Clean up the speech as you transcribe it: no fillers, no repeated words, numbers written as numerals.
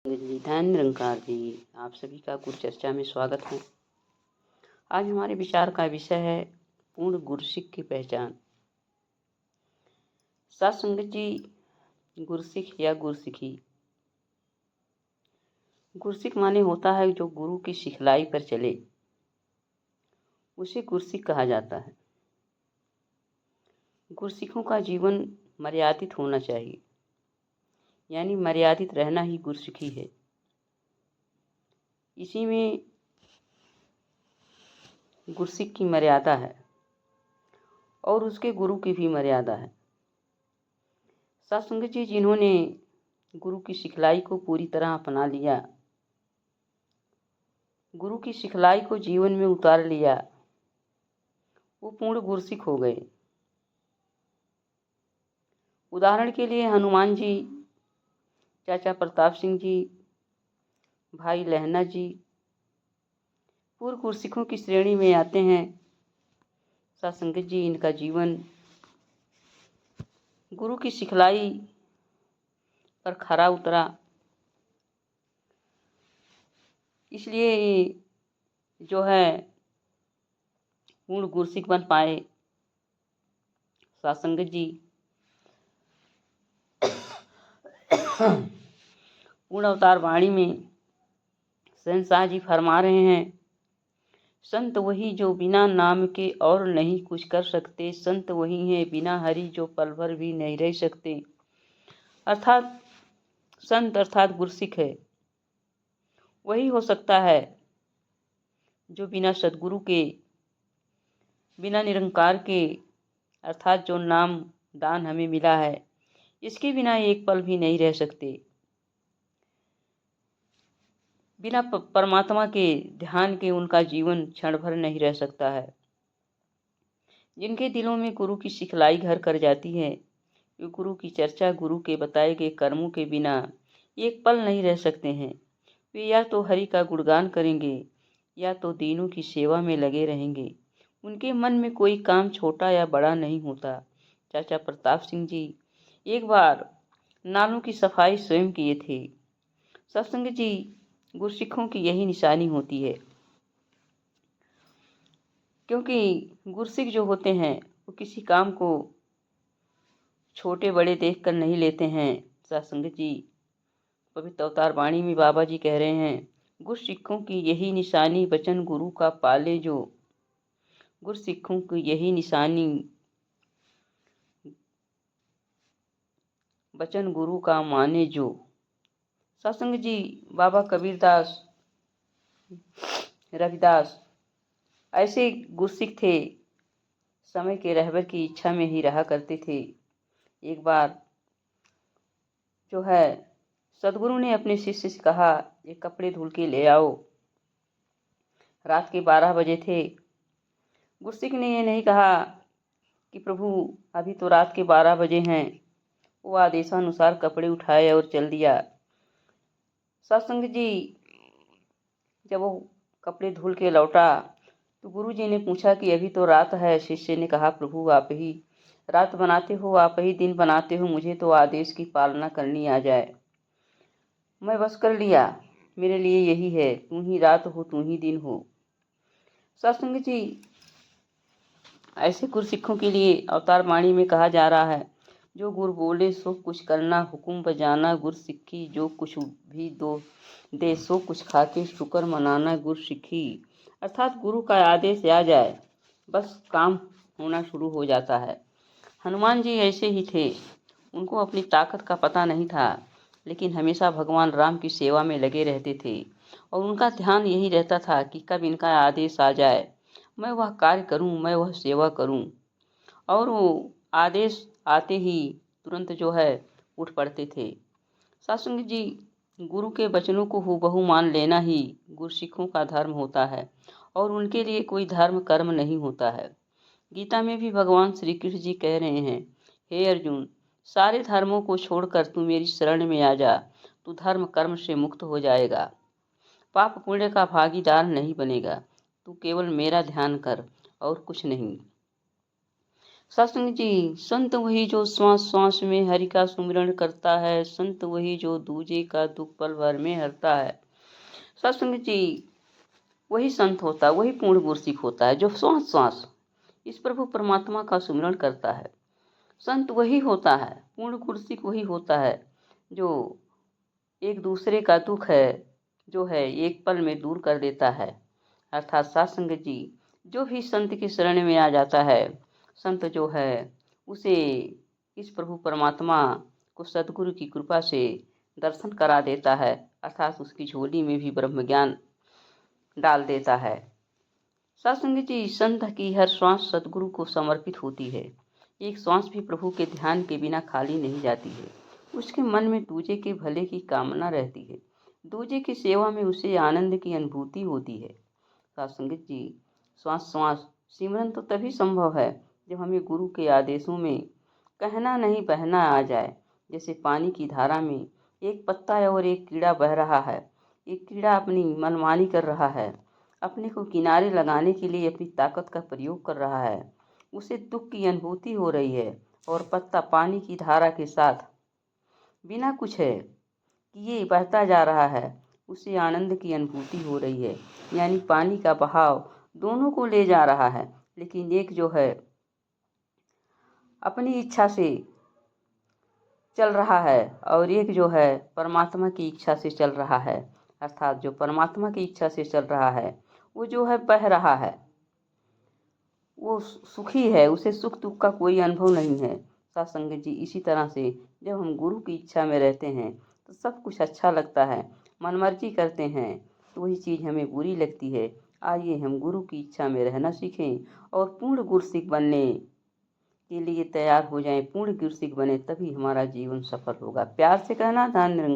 जी, ध्यान निरंकार जी, आप सभी का गुरु चर्चा में स्वागत है। आज हमारे विचार का विषय है पूर्ण गुरसिक की पहचान। साध संगत जी, गुरसिक या गुरसिखी। गुरसिक माने होता है जो गुरु की सिखलाई पर चले, उसे गुरसिक कहा जाता है। गुरसिखों का जीवन मर्यादित होना चाहिए, यानी मर्यादित रहना ही गुरसिखी है। इसी में गुरसिक की मर्यादा है और उसके गुरु की भी मर्यादा है। साध संगत जी, जिन्होंने गुरु की सिखलाई को पूरी तरह अपना लिया, गुरु की सिखलाई को जीवन में उतार लिया, वो पूर्ण गुरसिक हो गए। उदाहरण के लिए हनुमान जी, चाचा प्रताप सिंह जी, भाई लहना जी पूर्व गुरसिखों की श्रेणी में आते हैं। साध संगत जी, इनका जीवन गुरु की सिखलाई पर खरा उतरा, इसलिए जो है पूर्ण गुरसिक बन पाए। साध संगत जी, पूर्ण अवतार वाणी में शहंशाह जी फरमा रहे हैं, संत वही जो बिना नाम के और नहीं कुछ कर सकते, संत वही हैं बिना हरि जो पल भर भी नहीं रह सकते। अर्थात संत अर्थात गुरसिक है, वही हो सकता है जो बिना सद्गुरु के, बिना निरंकार के, अर्थात जो नाम दान हमें मिला है, इसके बिना एक पल भी नहीं रह सकते। बिना परमात्मा के ध्यान के उनका जीवन क्षण भर नहीं रह सकता है। जिनके दिलों में गुरु की सिखलाई घर कर जाती है, वे गुरु की चर्चा, गुरु के बताए गए कर्मों के बिना एक पल नहीं रह सकते हैं। वे या तो हरि का गुणगान करेंगे या तो दीनों की सेवा में लगे रहेंगे। उनके मन में कोई काम छोटा या बड़ा नहीं होता। चाचा प्रताप सिंह जी एक बार नालों की सफाई स्वयं किए थे। सत्संग जी, गुरसिखों की यही निशानी होती है, क्योंकि गुरसिख जो होते हैं वो किसी काम को छोटे बड़े देखकर नहीं लेते हैं। सत्संग जी, पवित्र अवतार वाणी में बाबा जी कह रहे हैं, गुरसिखों की यही निशानी वचन गुरु का पाले जो, गुरसिखों की यही निशानी वचन गुरु का माने जो। सत्संग जी, बाबा कबीरदास, रविदास ऐसे गुरसिख थे, समय के रहबर की इच्छा में ही रहा करते थे। एक बार जो है सदगुरु ने अपने शिष्य से कहा, ये कपड़े धुल के ले आओ। रात के 12 बजे थे। गुरसिख ने ये नहीं कहा कि प्रभु अभी तो रात के 12 बजे हैं। वो आदेशानुसार कपड़े उठाए और चल दिया। सत्संग जी, जब वो कपड़े धुल के लौटा तो गुरु जी ने पूछा कि अभी तो रात है। शिष्य ने कहा, प्रभु आप ही रात बनाते हो, आप ही दिन बनाते हो, मुझे तो आदेश की पालना करनी आ जाए। मैं बस कर लिया, मेरे लिए यही है, तू ही रात हो तू ही दिन हो। सत्संग जी, ऐसे गुरसिखों के लिए अवतार वाणी में कहा जा रहा है, जो गुरु बोले सो कुछ करना, हुकुम बजाना गुरसिखी, जो कुछ भी दो दे सो कुछ खाके शुक्र मनाना गुरसिखी। अर्थात गुरु का आदेश आ जाए, बस काम होना शुरू हो जाता है। हनुमान जी ऐसे ही थे। उनको अपनी ताकत का पता नहीं था, लेकिन हमेशा भगवान राम की सेवा में लगे रहते थे और उनका ध्यान यही रहता था कि कब इनका आदेश आ जाए, मैं वह कार्य करूं, मैं वह सेवा करूं। और वो आदेश आते ही तुरंत जो है उठ पड़ते थे। सत्संग जी, गुरु के वचनों को हूबहू मान लेना ही गुरसिखों का धर्म होता है और उनके लिए कोई धर्म कर्म नहीं होता है। गीता में भी भगवान श्री कृष्ण जी कह रहे हैं, हे अर्जुन, सारे धर्मों को छोड़कर तू मेरी शरण में आ जा, तू धर्म कर्म से मुक्त हो जाएगा, पाप पुण्य का भागीदार नहीं बनेगा, तू केवल मेरा ध्यान कर और कुछ नहीं। सत्संग जी, संत वही जो श्वास श्वास में हरि का सुमिरन करता है, संत वही जो दूजे का दुख पल भर में हरता है। सत्संग जी, वही संत होता है, वही पूर्ण गुरसिख होता है जो श्वास श्वास इस प्रभु परमात्मा का सुमिरन करता है। संत वही होता है, पूर्ण गुरसिख वही होता है जो एक दूसरे का दुख है जो है एक पल में दूर कर देता है। अर्थात सत्संग जी, जो भी संत की शरण में आ जाता है, संत जो है उसे इस प्रभु परमात्मा को सद्गुरु की कृपा से दर्शन करा देता है, अर्थात उसकी झोली में भी ब्रह्म ज्ञान डाल देता है। सत्संग जी, संत की हर श्वास सद्गुरु को समर्पित होती है। एक श्वास भी प्रभु के ध्यान के बिना खाली नहीं जाती है। उसके मन में दूजे के भले की कामना रहती है। दूजे की सेवा में उसे आनंद की अनुभूति होती है। सत्संग जी, श्वास श्वास सिमरन तो तभी संभव है जब हमें गुरु के आदेशों में कहना नहीं बहना आ जाए। जैसे पानी की धारा में एक पत्ता और एक कीड़ा बह रहा है। एक कीड़ा अपनी मनमानी कर रहा है, अपने को किनारे लगाने के लिए अपनी ताकत का प्रयोग कर रहा है। उसे दुख की अनुभूति हो रही है और पत्ता पानी की धारा के साथ बिना कुछ है किए बहता जा रहा है। उसे आनंद की अनुभूति हो रही है, यानी पानी का बहाव दोनों को ले जा रहा है। लेकिन एक जो है अपनी इच्छा से चल रहा है और एक जो है परमात्मा की इच्छा से चल रहा है। अर्थात जो परमात्मा की इच्छा से चल रहा है वो जो है बह रहा है, वो सुखी है, उसे सुख दुख का कोई अनुभव नहीं है। सत्संग जी, इसी तरह से जब हम गुरु की इच्छा में रहते हैं तो सब कुछ अच्छा लगता है। मनमर्जी करते हैं तो वही चीज़ हमें बुरी लगती है। आइए हम गुरु की इच्छा में रहना सीखें और पूर्ण गुरसिख बनने के लिए तैयार हो जाएं। पूर्ण गुरसिख बने तभी हमारा जीवन सफल होगा। प्यार से कहना, धन निरंकार।